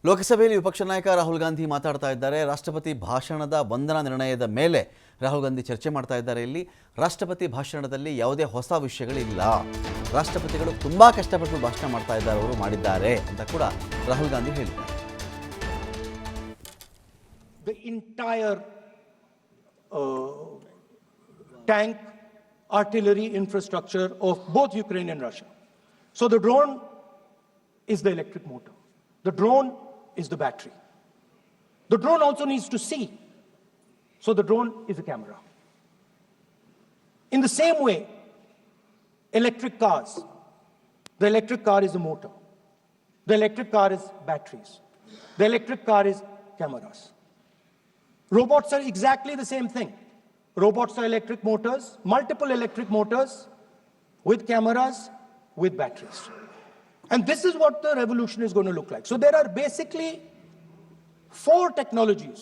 ಲೋಕಸಭೆಯಲ್ಲಿ ವಿಪಕ್ಷ ನಾಯಕ ರಾಹುಲ್ ಗಾಂಧಿ ಮಾತಾಡ್ತಾ ಇದ್ದಾರೆ. ರಾಷ್ಟ್ರಪತಿ ಭಾಷಣದ ವಂದನಾ ನಿರ್ಣಯದ ಮೇಲೆ ರಾಹುಲ್ ಗಾಂಧಿ ಚರ್ಚೆ ಮಾಡ್ತಾ ಇದ್ದಾರೆ. ಇಲ್ಲಿ ರಾಷ್ಟ್ರಪತಿ ಭಾಷಣದಲ್ಲಿ ಯಾವುದೇ ಹೊಸ ವಿಷಯಗಳಿಲ್ಲ. ರಾಷ್ಟ್ರಪತಿಗಳು ತುಂಬಾ ಕಷ್ಟಪಟ್ಟು ಭಾಷಣ ಮಾಡ್ತಾ ಇದ್ದಾರೆ, ಅವರು ಮಾಡಿದ್ದಾರೆ ಅಂತ ಕೂಡ ರಾಹುಲ್ ಗಾಂಧಿ ಹೇಳಿದ್ದಾರೆ. The entire tank artillery infrastructure of both Ukraine and Russia. So the drone is the electric motor. The drone is the battery. The drone also needs to see. So the drone is a camera. In the same way, electric cars. The electric car is a motor. The electric car is batteries. The electric car is cameras. Robots are exactly the same thing. Robots are electric motors, multiple electric motors with cameras, with batteries. And this is what the revolution is going to look like. So there are basically 4 technologies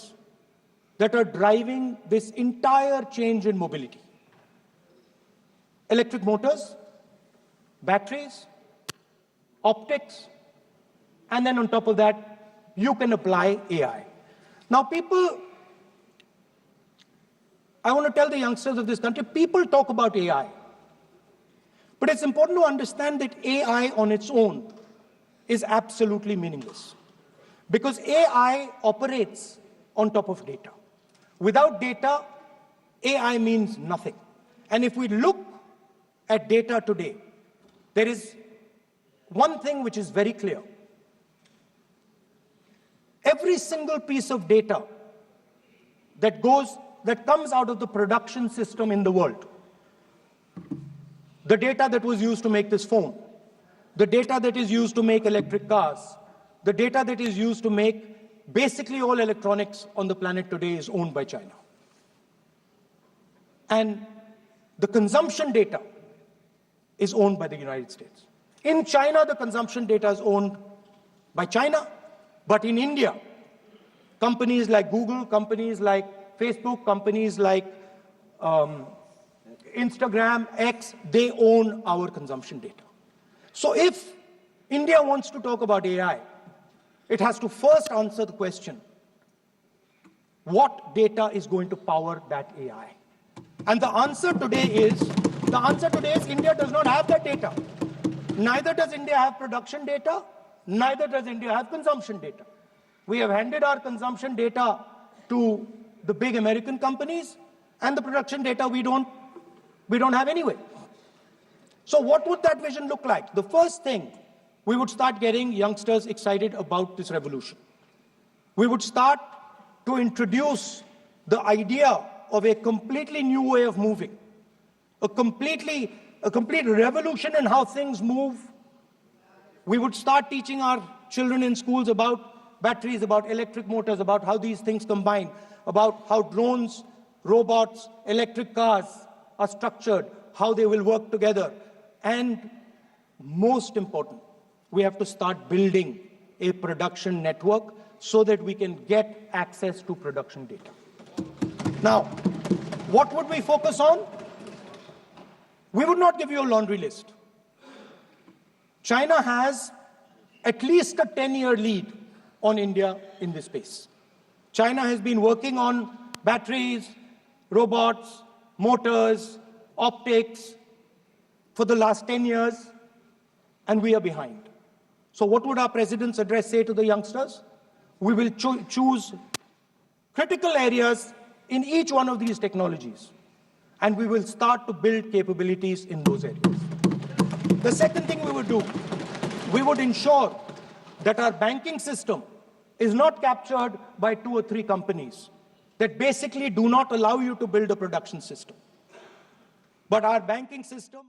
that are driving this entire change in mobility. Electric motors, batteries, optics, and then on top of that, you can apply AI. Now I want to tell the youngsters of this country, people talk about AI. But it's important to understand that AI on its own is absolutely meaningless. Because AI operates on top of data. Without data, AI means nothing. And if we look at data today, there is one thing which is very clear. Every single piece of data that comes out of the production system in the world, the data that was used to make this phone, the data that is used to make electric cars, the data that is used to make basically all electronics on the planet today is owned by China. And the consumption data is owned by the United States. In China, the consumption data is owned by China, but in India, companies like Google, companies like Facebook, companies like Instagram, X, they own our consumption data. So if India wants to talk about AI, it has to first answer the question, what data is going to power that AI? And the answer today is India does not have that data. Neither does India have production data, neither does India have consumption data. We have handed our consumption data to the big American companies, and the production data we don't have anyway. So what would that vision look like? The first thing, we would start getting youngsters excited about this revolution. We would start to introduce the idea of a completely new way of moving, a complete revolution in how things move. We would start teaching our children in schools about batteries, about electric motors, about how these things combine, about how drones, robots, electric cars are structured, how they will work together. And most important, we have to start building a production network so that we can get access to production data. Now, what would we focus on? We would not give you a laundry list. China has at least a 10-year lead on India in this space. China has been working on batteries, robots, motors, optics for the last 10 years, and we are behind. So what would our president's address say to the youngsters? We will choose critical areas in each one of these technologies, and we will start to build capabilities in those areas. The second thing we would do, we would ensure that our banking system is not captured by 2 or 3 companies that basically do not allow you to build a production system. But our banking system